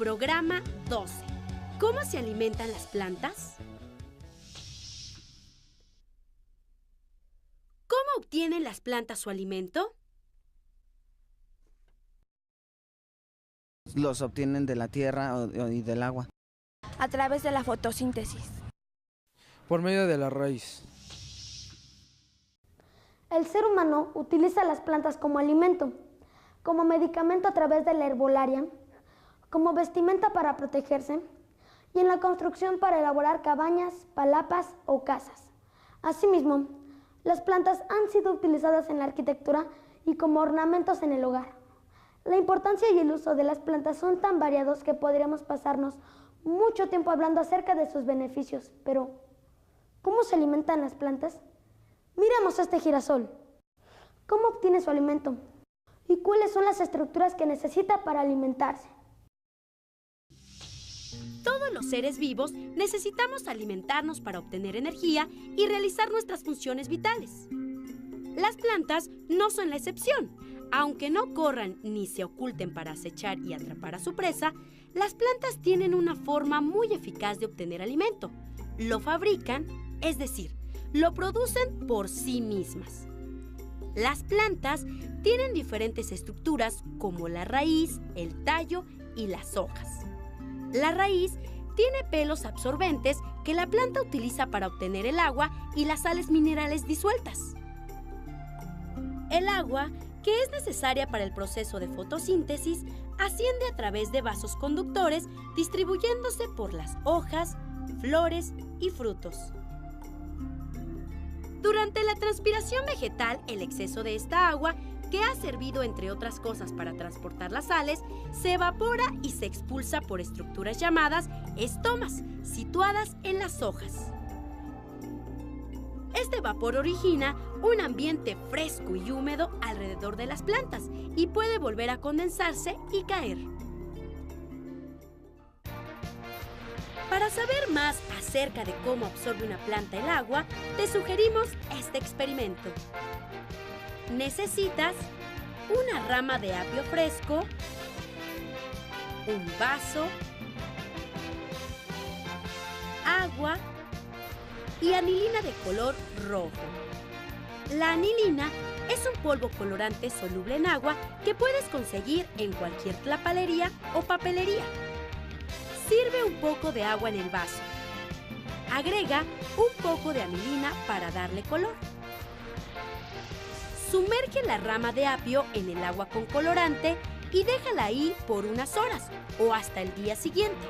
Programa 12. ¿Cómo se alimentan las plantas? ¿Cómo obtienen las plantas su alimento? Los obtienen de la tierra y del agua. A través de la fotosíntesis. Por medio de la raíz. El ser humano utiliza las plantas como alimento, como medicamento a través de la herbolaria, como vestimenta para protegerse y en la construcción para elaborar cabañas, palapas o casas. Asimismo, las plantas han sido utilizadas en la arquitectura y como ornamentos en el hogar. La importancia y el uso de las plantas son tan variados que podríamos pasarnos mucho tiempo hablando acerca de sus beneficios, pero ¿cómo se alimentan las plantas? Miremos este girasol. ¿Cómo obtiene su alimento? ¿Y cuáles son las estructuras que necesita para alimentarse? Todos los seres vivos necesitamos alimentarnos para obtener energía y realizar nuestras funciones vitales. Las plantas no son la excepción. Aunque no corran ni se oculten para acechar y atrapar a su presa, las plantas tienen una forma muy eficaz de obtener alimento. Lo fabrican, es decir, lo producen por sí mismas. Las plantas tienen diferentes estructuras como la raíz, el tallo y las hojas. La raíz tiene pelos absorbentes que la planta utiliza para obtener el agua y las sales minerales disueltas. El agua, que es necesaria para el proceso de fotosíntesis, asciende a través de vasos conductores, distribuyéndose por las hojas, flores y frutos. Durante la transpiración vegetal, el exceso de esta agua, que ha servido entre otras cosas para transportar las sales, se evapora y se expulsa por estructuras llamadas estomas, situadas en las hojas. Este vapor origina un ambiente fresco y húmedo alrededor de las plantas y puede volver a condensarse y caer. Para saber más acerca de cómo absorbe una planta el agua, te sugerimos este experimento. Necesitas una rama de apio fresco, un vaso, agua y anilina de color rojo. La anilina es un polvo colorante soluble en agua que puedes conseguir en cualquier tlapalería o papelería. Sirve un poco de agua en el vaso. Agrega un poco de anilina para darle color. Sumerge la rama de apio en el agua con colorante y déjala ahí por unas horas o hasta el día siguiente.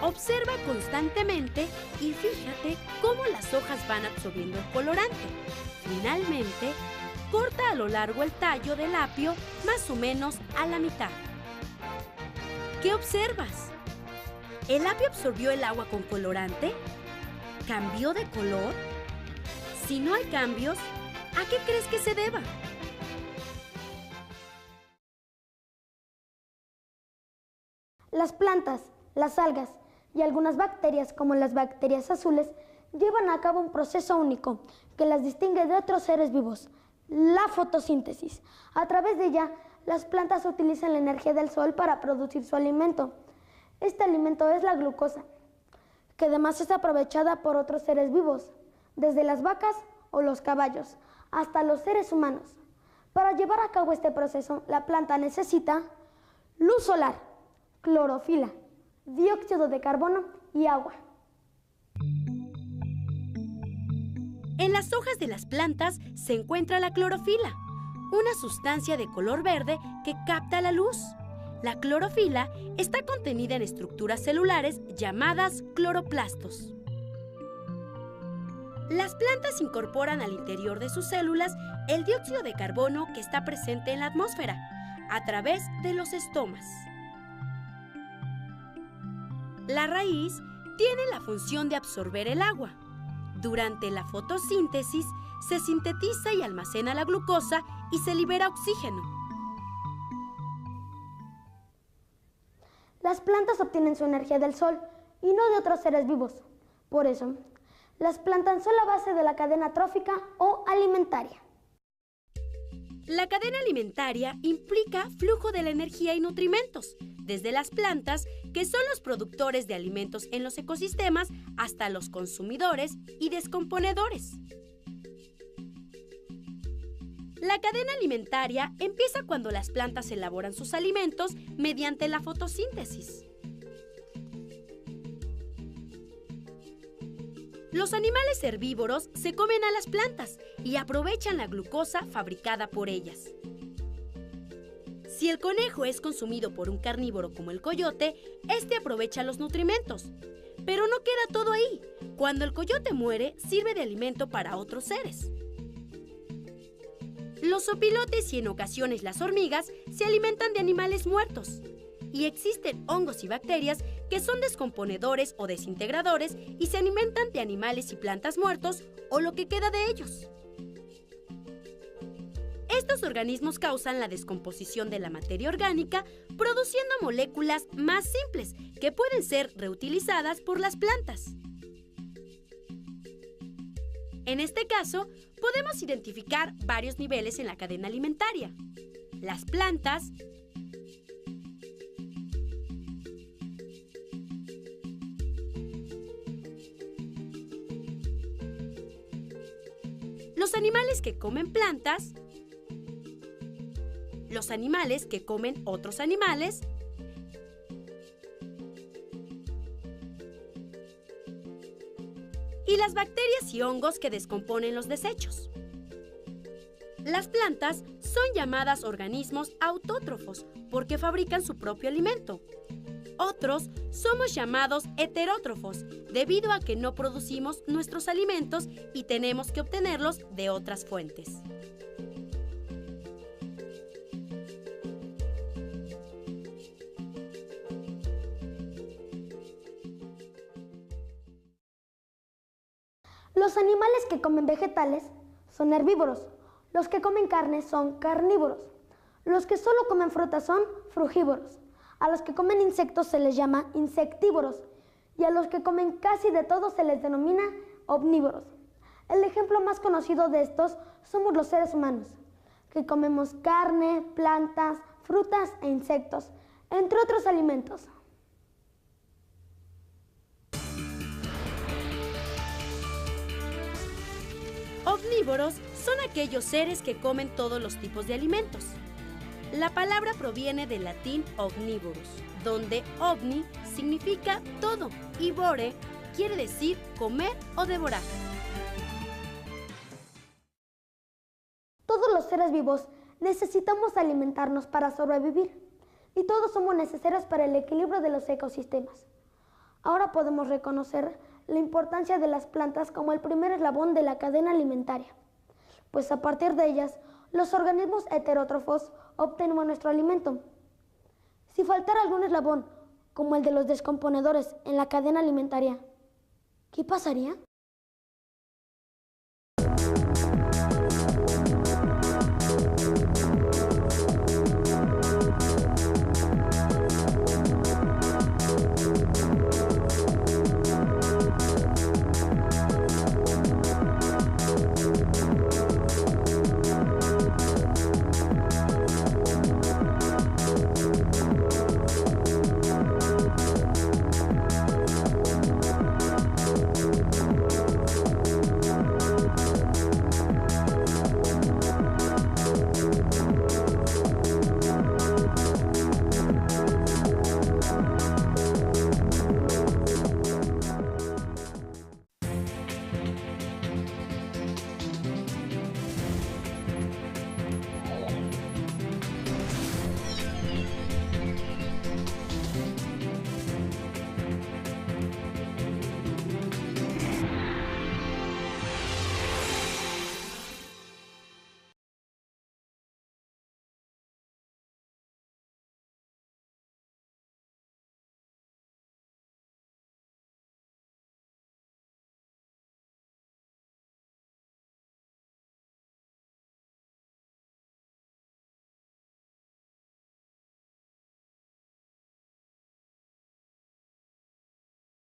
Observa constantemente y fíjate cómo las hojas van absorbiendo el colorante. Finalmente, corta a lo largo el tallo del apio más o menos a la mitad. ¿Qué observas? ¿El apio absorbió el agua con colorante? ¿Cambió de color? Si no hay cambios, ¿a qué crees que se deba? Las plantas, las algas y algunas bacterias, como las bacterias azules, llevan a cabo un proceso único que las distingue de otros seres vivos, la fotosíntesis. A través de ella, las plantas utilizan la energía del sol para producir su alimento. Este alimento es la glucosa, que además es aprovechada por otros seres vivos, desde las vacas o los caballos hasta los seres humanos. Para llevar a cabo este proceso, la planta necesita luz solar, clorofila, dióxido de carbono y agua. En las hojas de las plantas se encuentra la clorofila, una sustancia de color verde que capta la luz. La clorofila está contenida en estructuras celulares llamadas cloroplastos. Las plantas incorporan al interior de sus células el dióxido de carbono que está presente en la atmósfera a través de los estomas. La raíz tiene la función de absorber el agua. Durante la fotosíntesis se sintetiza y almacena la glucosa y se libera oxígeno. Las plantas obtienen su energía del sol y no de otros seres vivos. Por eso, las plantas son la base de la cadena trófica o alimentaria. La cadena alimentaria implica flujo de la energía y nutrimentos, desde las plantas, que son los productores de alimentos en los ecosistemas, hasta los consumidores y descomponedores. La cadena alimentaria empieza cuando las plantas elaboran sus alimentos mediante la fotosíntesis. Los animales herbívoros se comen a las plantas y aprovechan la glucosa fabricada por ellas. Si el conejo es consumido por un carnívoro como el coyote, este aprovecha los nutrimentos. Pero no queda todo ahí. Cuando el coyote muere, sirve de alimento para otros seres. Los opilotes y en ocasiones las hormigas se alimentan de animales muertos. Y existen hongos y bacterias que son descomponedores o desintegradores y se alimentan de animales y plantas muertos o lo que queda de ellos. Estos organismos causan la descomposición de la materia orgánica, produciendo moléculas más simples que pueden ser reutilizadas por las plantas. En este caso, podemos identificar varios niveles en la cadena alimentaria. Las plantas, los animales que comen plantas, los animales que comen otros animales, y las bacterias y hongos que descomponen los desechos. Las plantas son llamadas organismos autótrofos porque fabrican su propio alimento. Otros somos llamados heterótrofos debido a que no producimos nuestros alimentos y tenemos que obtenerlos de otras fuentes. Los animales que comen vegetales son herbívoros. Los que comen carne son carnívoros. Los que solo comen frutas son frugívoros. A los que comen insectos se les llama insectívoros. Y a los que comen casi de todo se les denomina omnívoros. El ejemplo más conocido de estos somos los seres humanos, que comemos carne, plantas, frutas e insectos, entre otros alimentos. Omnívoros son aquellos seres que comen todos los tipos de alimentos. La palabra proviene del latín omnivorus, donde omni significa todo y vore quiere decir comer o devorar. Todos los seres vivos necesitamos alimentarnos para sobrevivir y todos somos necesarios para el equilibrio de los ecosistemas. Ahora podemos reconocer la importancia de las plantas como el primer eslabón de la cadena alimentaria, pues a partir de ellas, los organismos heterótrofos obtenemos nuestro alimento. Si faltara algún eslabón, como el de los descomponedores en la cadena alimentaria, ¿qué pasaría?